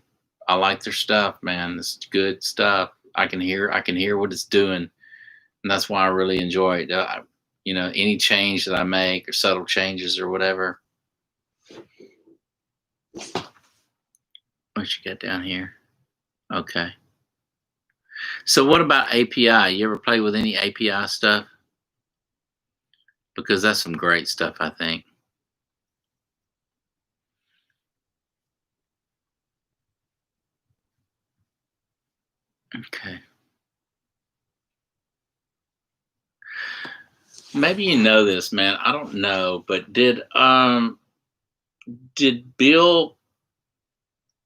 I like their stuff, man. It's good stuff. I can hear what it's doing, and that's why I really enjoy it. You know, any change that I make or subtle changes or whatever. What you got down here? Okay. So what about API? You ever play with any API stuff? Because that's some great stuff, I think. Okay. Maybe you know this, man. I don't know, but did Bill,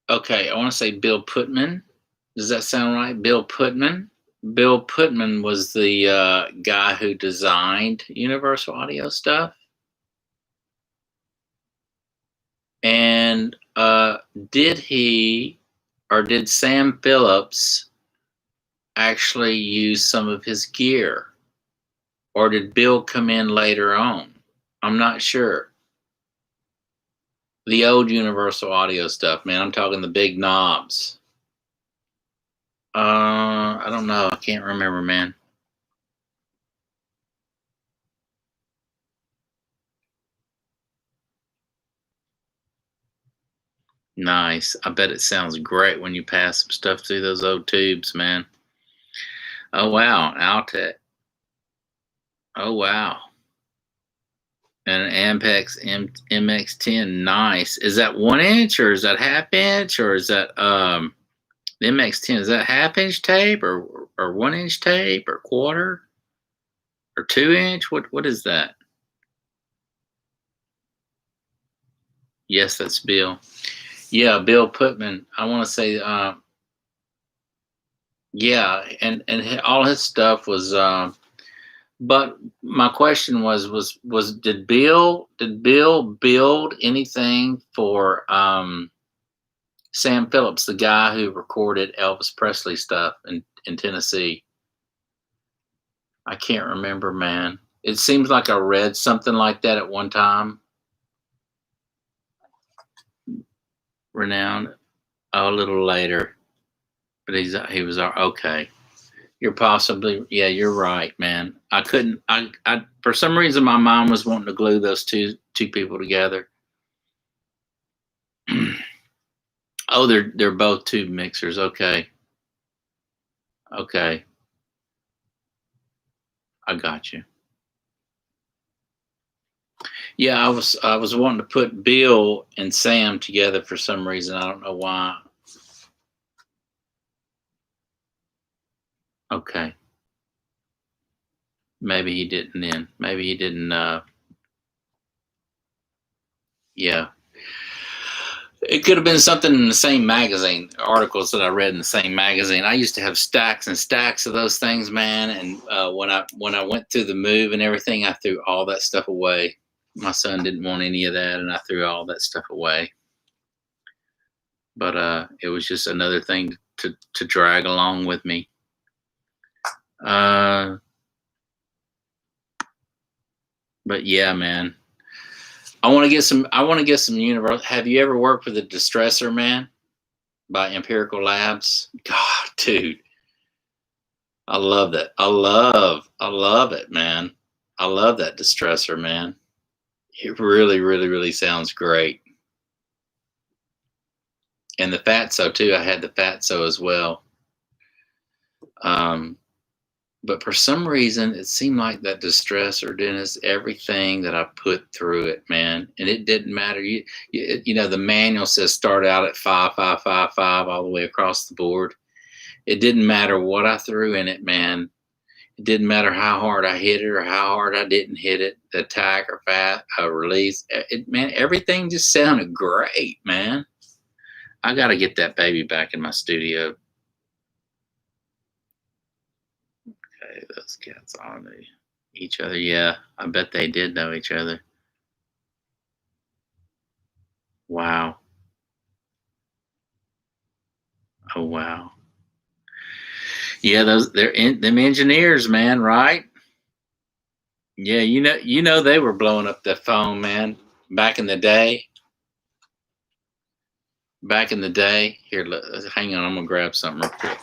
okay, I want to say Bill Putman. Does that sound right? Bill Putman Bill Putman was the guy who designed Universal Audio stuff. And did he or did Sam Phillips actually use some of his gear? Or did Bill come in later on? I'm not sure. The old Universal Audio stuff, man. I'm talking the big knobs. I don't know. I can't remember, man. Nice. I bet it sounds great when you pass some stuff through those old tubes, man. Oh, wow. Altec. Oh, wow. And an Ampex MX10. Nice. Is that 1 inch or is that half inch or is that the MX10? Is that half inch tape or 1 inch tape or quarter or 2 inch? What is that? Yes, that's Bill. Yeah, Bill Putman. I want to say, yeah, and all his stuff was. But my question was did Bill build anything for Sam Phillips, the guy who recorded Elvis Presley stuff in Tennessee? I can't remember, man. It seems like I read something like that at one time. Renowned. Oh, a little later, but he was okay. You're possibly, yeah, you're right, man. I couldn't. I for some reason my mind was wanting to glue those two people together. Oh, they're both tube mixers. Okay. Okay. I got you. Yeah, I was wanting to put Bill and Sam together for some reason. I don't know why. Okay. Maybe he didn't then. Maybe he didn't yeah. It could have been something in the same magazine, articles that I read in the same magazine. I used to have stacks and stacks of those things, man. And when I went through the move and everything, I threw all that stuff away. My son didn't want any of that, and I threw all that stuff away. But it was just another thing to drag along with me. But yeah, man. I want to get some universal. Have you ever worked with a distressor, man? By Empirical Labs? God, dude. I love that. I love it, man. I love that distressor, man. It really, really, really sounds great. And the Fatso too. I had the Fatso as well. But for some reason, it seemed like that distressor, Dennis, everything that I put through it, man, and it didn't matter. You know, the manual says start out at 5, 5, 5, 5 all the way across the board. It didn't matter what I threw in it, man. It didn't matter how hard I hit it or how hard I didn't hit it, the attack or release. Man, everything just sounded great, man. I got to get that baby back in my studio. Okay, those cats all know each other. Yeah, I bet they did know each other. Wow. Oh, wow. Yeah, them engineers, man, right? Yeah, you know they were blowing up the phone, man, back in the day. Back in the day. Here, hang on, I'm gonna grab something real quick.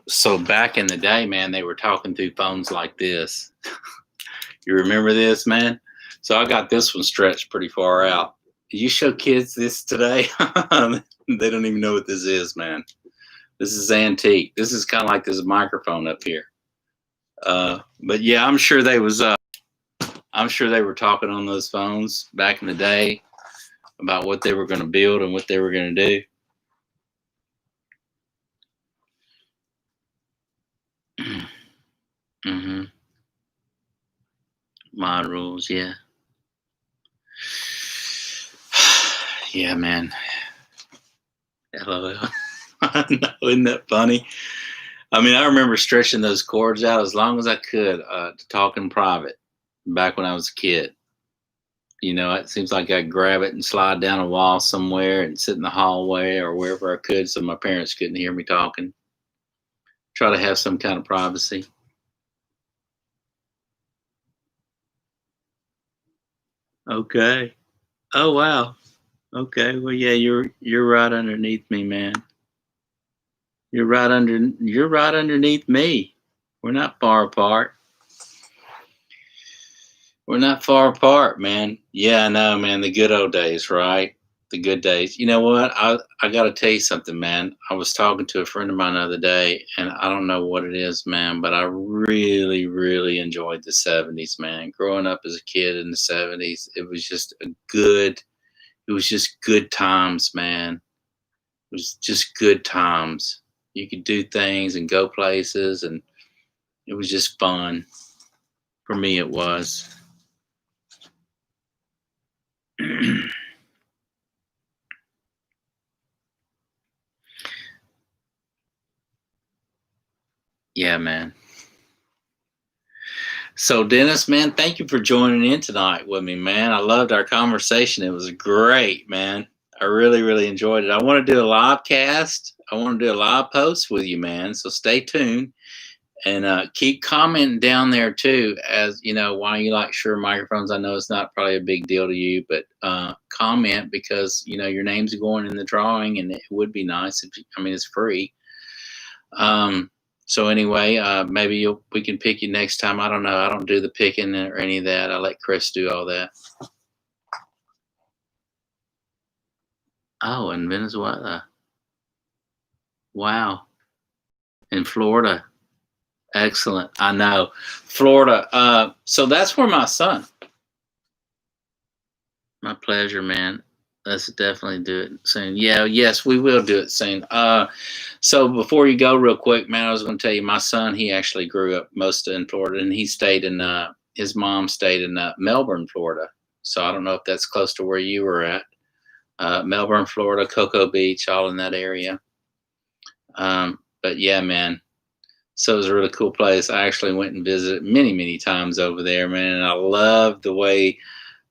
So back in the day, man, they were talking through phones like this. You remember this, man? So I got this one stretched pretty far out. You show kids this today, they don't even know what this is, man. This is antique. This is kind of like this microphone up here. But yeah, I'm sure they were talking on those phones back in the day about what they were going to build and what they were going to do. Mm-hmm. Mod rules, yeah. Yeah, man. LOL. I know, isn't that funny? I mean, I remember stretching those cords out as long as I could to talk in private back when I was a kid. You know, it seems like I'd grab it and slide down a wall somewhere and sit in the hallway or wherever I could so my parents couldn't hear me talking. Try to have some kind of privacy. Okay. Oh, wow. Okay. Well, yeah, you're right underneath me, man. You're right underneath me. We're not far apart. We're not far apart, man. Yeah, I know, man. The good old days, right? The good days. You know what? I got to tell you something, man. I was talking to a friend of mine the other day, and I don't know what it is, man, but I really, really enjoyed the 70s, man. Growing up as a kid in the 70s, it was just good times, man. It was just good times. You could do things and go places, and it was just fun. For me, it was. Yeah, man. So, Dennis, man, thank you for joining in tonight with me, man. I loved our conversation. It was great, man. I really, really enjoyed it. I want to do a live cast. I want to do a live post with you, man. So stay tuned and keep commenting down there too. As you know, why you like Shure microphones. I know it's not probably a big deal to you, but comment because you know your name's going in the drawing, and it would be nice if I mean it's free. So anyway, maybe we can pick you next time. I don't know. I don't do the picking or any of that. I let Chris do all that. Oh, in Venezuela. Wow. In Florida. Excellent. I know. Florida. So that's where my son. My pleasure, man. Let's definitely do it soon. Yeah, yes, we will do it soon. So before you go real quick, man, I was going to tell you my son, he actually grew up most in Florida, and he stayed in, his mom stayed in Melbourne, Florida. So I don't know if that's close to where you were at. Melbourne, Florida, Cocoa Beach, all in that area. But yeah, man. So it was a really cool place. I actually went and visited many, many times over there, man. And I love the way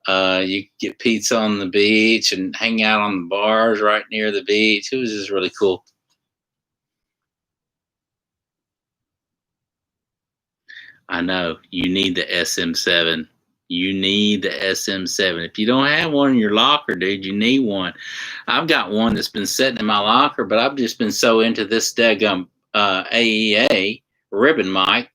you get pizza on the beach and hang out on the bars right near the beach. It was just really cool. I know you need the SM7. You need the SM7. If you don't have one in your locker, dude, you need one. I've got one that's been sitting in my locker, but I've just been so into this daggum AEA ribbon mic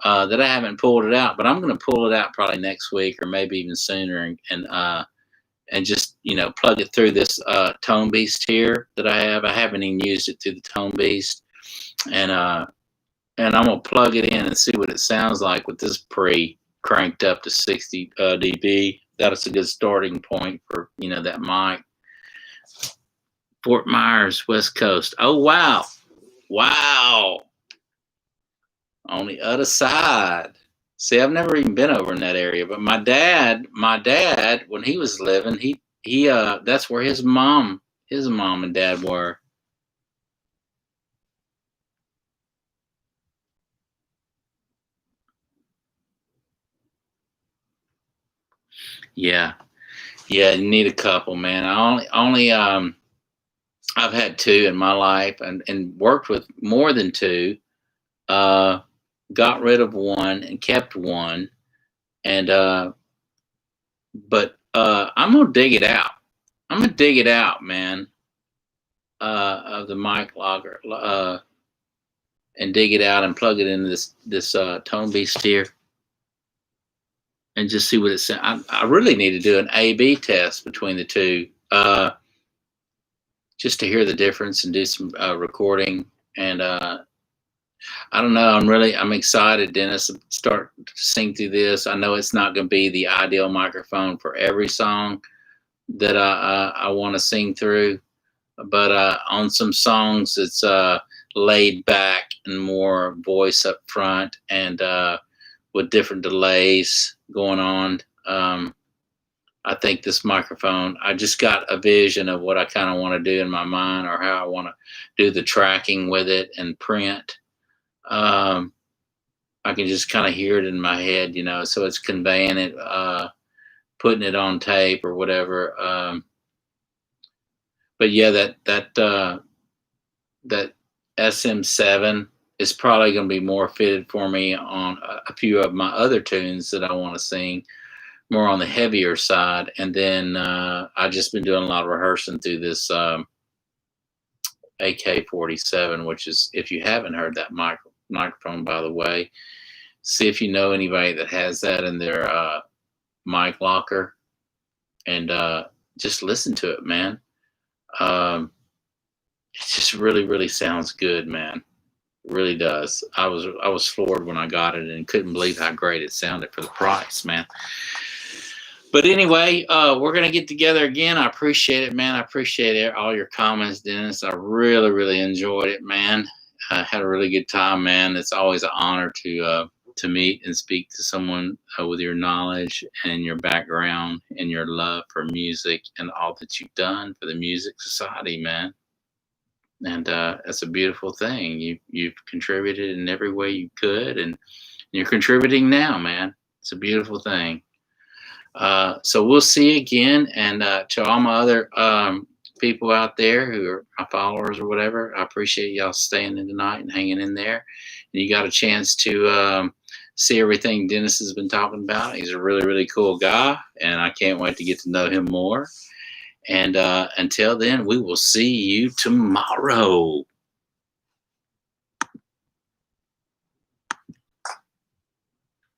that I haven't pulled it out. But I'm going to pull it out probably next week or maybe even sooner, and just plug it through this Tone Beast here that I have. I haven't even used it through the Tone Beast, and I'm gonna plug it in and see what it sounds like with this pre cranked up to 60 dB. That's a good starting point for that mic. Fort Myers, West Coast. Oh wow, wow. On the other side. See, I've never even been over in that area, but my dad, when he was living, he that's where his mom and dad were. Yeah, you need a couple, man. I only I've had two in my life, and worked with more than two. Got rid of one and kept one, and but I'm gonna dig it out. I'm gonna dig it out, man. Of the mic logger, and dig it out and plug it into this Tone Beast here, and just see what it sounds. I really need to do an A/B test between the two, just to hear the difference and do some recording. And I don't know. I'm excited, Dennis, to start to sing through this. I know it's not going to be the ideal microphone for every song that I want to sing through, but on some songs, it's laid back and more voice up front, and with different delays going on. I think this microphone, I just got a vision of what I kind of want to do in my mind, or how I want to do the tracking with it and print. I can just kind of hear it in my head, you know, so it's conveying it, putting it on tape or whatever. But yeah, that SM7 is probably going to be more fitted for me on a few of my other tunes that I want to sing, more on the heavier side. And then I've just been doing a lot of rehearsing through this AK-47, which is, if you haven't heard that microphone, by the way, see if you know anybody that has that in their mic locker, and just listen to it, man. It just really sounds good, man. It really does. I was floored when I got it and couldn't believe how great it sounded for the price, man. But anyway, we're going to get together again. I appreciate it, man. I appreciate it, all your comments, Dennis. I really enjoyed it, man. I had a really good time, man. It's always an honor to meet and speak to someone with your knowledge and your background and your love for music and all that you've done for the Music Society, man. And that's a beautiful thing. You've contributed in every way you could, and you're contributing now, man. It's a beautiful thing. So we'll see you again. And to all my other people out there who are my followers or whatever, I appreciate y'all staying in tonight and hanging in there. And you got a chance to see everything Dennis has been talking about. He's a really cool guy, and I can't wait to get to know him more. And until then, we will see you tomorrow.